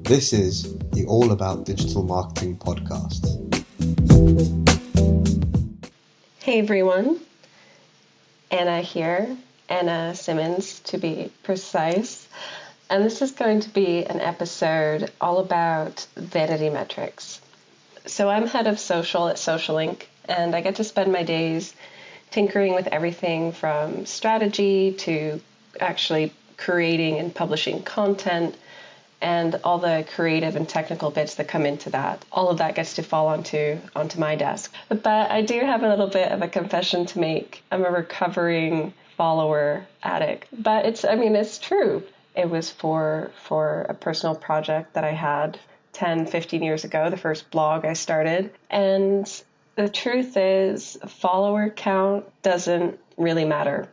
This is the All About Digital Marketing podcast. Hey everyone, Anna here, Anna Simmonds to be precise, and this is going to be an episode all about vanity metrics. So I'm head of social at Social Inc., and I get to spend my days tinkering with everything from strategy to actually creating and publishing content and all the creative and technical bits that come into that. All of that gets to fall onto my desk. But I do have a little bit of a confession to make. I'm a recovering follower addict. But it's true. It was for a personal project that I had 10, 15 years ago, the first blog I started. And the truth is, follower count doesn't really matter.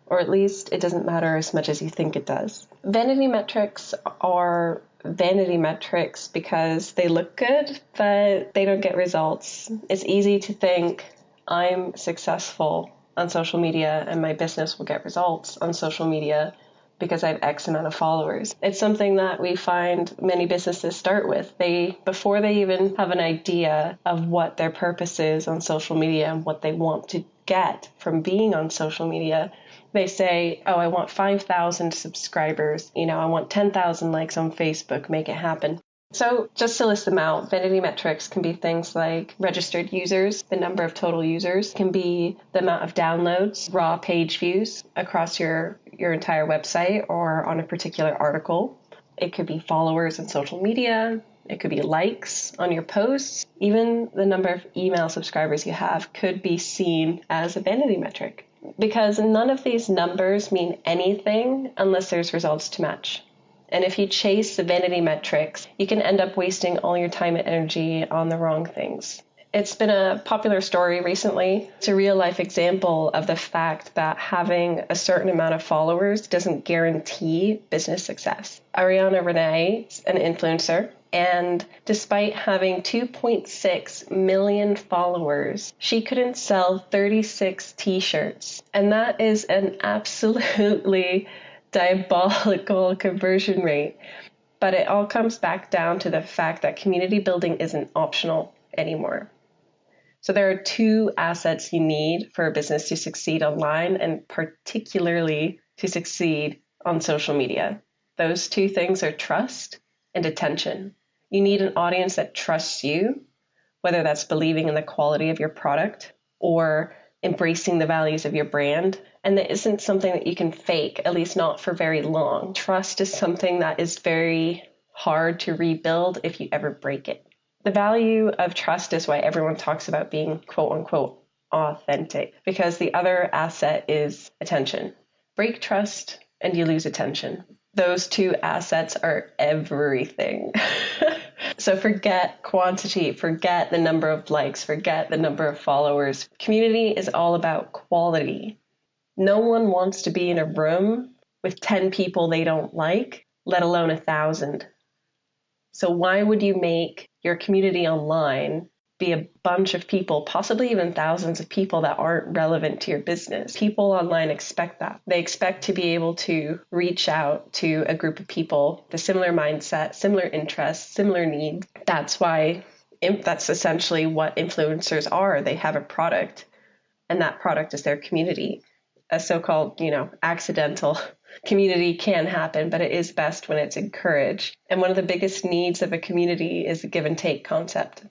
Or at least it doesn't matter as much as you think it does. Vanity metrics are vanity metrics because they look good, but they don't get results. It's easy to think I'm successful on social media and my business will get results on social media because I have X amount of followers. It's something that we find many businesses start with. Before they even have an idea of what their purpose is on social media and what they want to get from being on social media, they say, I want 5,000 subscribers. I want 10,000 likes on Facebook, make it happen. So just to list them out, vanity metrics can be things like registered users, the number of total users, can be the amount of downloads, raw page views across your entire website or on a particular article. It could be followers on social media. It could be likes on your posts. Even the number of email subscribers you have could be seen as a vanity metric, because none of these numbers mean anything unless there's results to match. And if you chase the vanity metrics, you can end up wasting all your time and energy on the wrong things. It's been a popular story recently. It's a real life example of the fact that having a certain amount of followers doesn't guarantee business success. Ariana Renee is an influencer, and despite having 2.6 million followers, she couldn't sell 36 t-shirts. And that is an absolutely diabolical conversion rate. But it all comes back down to the fact that community building isn't optional anymore. So there are two assets you need for a business to succeed online, and particularly to succeed on social media. Those two things are trust and attention. You need an audience that trusts you, whether that's believing in the quality of your product or embracing the values of your brand. And that isn't something that you can fake, at least not for very long. Trust is something that is very hard to rebuild if you ever break it. The value of trust is why everyone talks about being quote unquote authentic, because the other asset is attention. Break trust and you lose attention. Those two assets are everything. So forget quantity, forget the number of likes, forget the number of followers. Community is all about quality. No one wants to be in a room with 10 people they don't like, let alone 1,000. So why would you make your community online be a bunch of people, possibly even thousands of people that aren't relevant to your business? People online expect that. They expect to be able to reach out to a group of people with a similar mindset, similar interests, similar needs. That's essentially what influencers are. They have a product, and that product is their community. A so-called, accidental community can happen, but it is best when it's encouraged. And one of the biggest needs of a community is the give and take concept.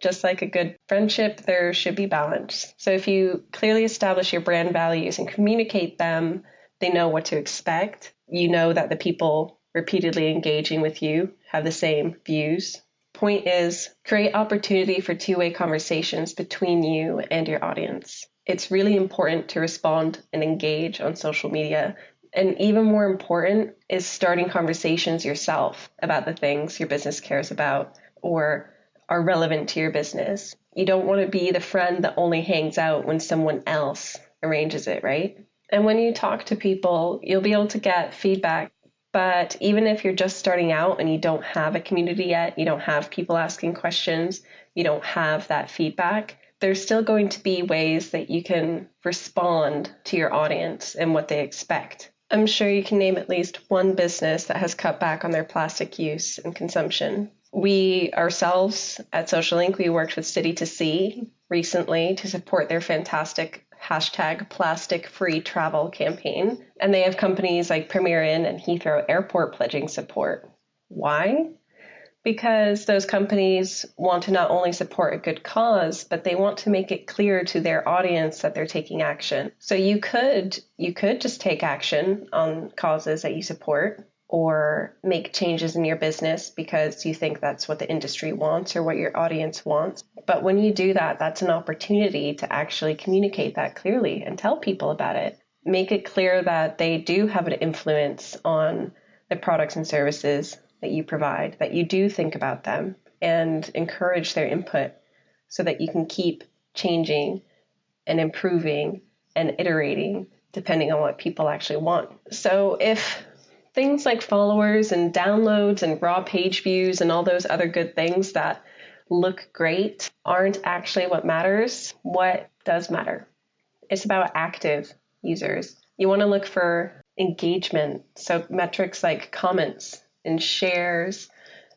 Just like a good friendship, there should be balance. So if you clearly establish your brand values and communicate them, they know what to expect. You know that the people repeatedly engaging with you have the same views. Point is, create opportunity for two-way conversations between you and your audience. It's really important to respond and engage on social media. And even more important is starting conversations yourself about the things your business cares about or are relevant to your business. You don't want to be the friend that only hangs out when someone else arranges it, right? And when you talk to people, you'll be able to get feedback. But even if you're just starting out and you don't have a community yet, you don't have people asking questions, you don't have that feedback, there's still going to be ways that you can respond to your audience and what they expect. I'm sure you can name at least one business that has cut back on their plastic use and consumption. We ourselves at Social Link, we worked with City to Sea recently to support their fantastic #plastic-free travel campaign. And they have companies like Premier Inn and Heathrow Airport pledging support. Why? Because those companies want to not only support a good cause, but they want to make it clear to their audience that they're taking action. So you could just take action on causes that you support, or make changes in your business because you think that's what the industry wants or what your audience wants. But when you do that, that's an opportunity to actually communicate that clearly and tell people about it. Make it clear that they do have an influence on the products and services that you provide, that you do think about them, and encourage their input so that you can keep changing and improving and iterating depending on what people actually want. So if things like followers and downloads and raw page views and all those other good things that look great aren't actually what matters, what does matter? It's about active users. You want to look for engagement, so metrics like comments and shares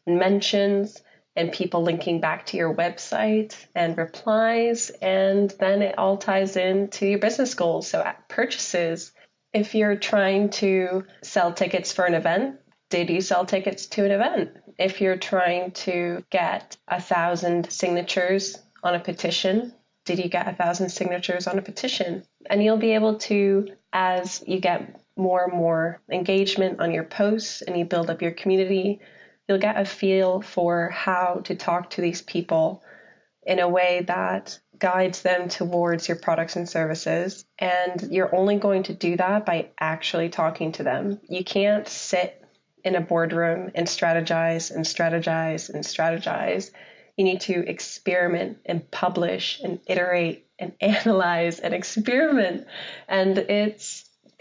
and mentions and people linking back to your website and replies, and then it all ties into your business goals. So at purchases, if you're trying to sell tickets for an event, did you sell tickets to an event? If you're trying to get 1,000 signatures on a petition, did you get 1,000 signatures on a petition? And you'll be able to, as you get more and more engagement on your posts and you build up your community, you'll get a feel for how to talk to these people in a way that guides them towards your products and services. And you're only going to do that by actually talking to them. You can't sit in a boardroom and strategize and strategize and strategize. You need to experiment and publish and iterate and analyze and experiment. And it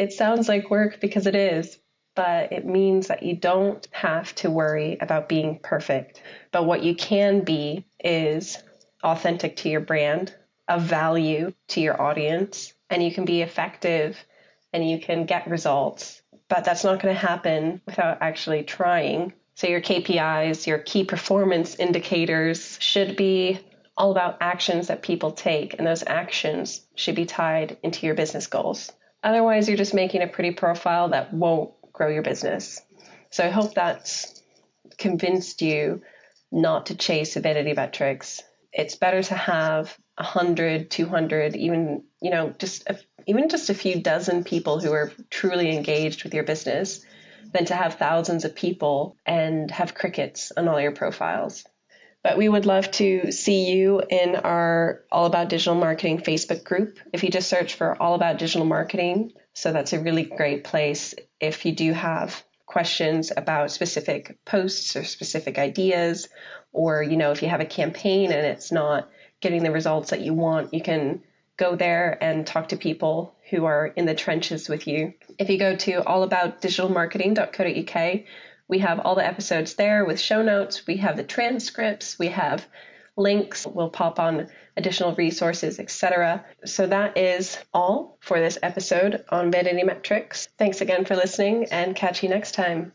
sounds like work because it is, but it means that you don't have to worry about being perfect. But what you can be is authentic to your brand, of value to your audience, and you can be effective and you can get results. But that's not going to happen without actually trying. So your KPIs, your key performance indicators, should be all about actions that people take, and those actions should be tied into your business goals. Otherwise, you're just making a pretty profile that won't grow your business. So I hope that's convinced you not to chase vanity metrics. It's better to have 100, 200, even just a few dozen people who are truly engaged with your business than to have thousands of people and have crickets on all your profiles. But we would love to see you in our All About Digital Marketing Facebook group. If you just search for All About Digital Marketing, so that's a really great place if you do have questions about specific posts or specific ideas, or if you have a campaign and it's not getting the results that you want, you can go there and talk to people who are in the trenches with you. If you go to allaboutdigitalmarketing.co.uk, we have all the episodes there with show notes. We have the transcripts. We have links. We'll pop on additional resources, etc. So that is all for this episode on vanity metrics. Thanks again for listening, and catch you next time.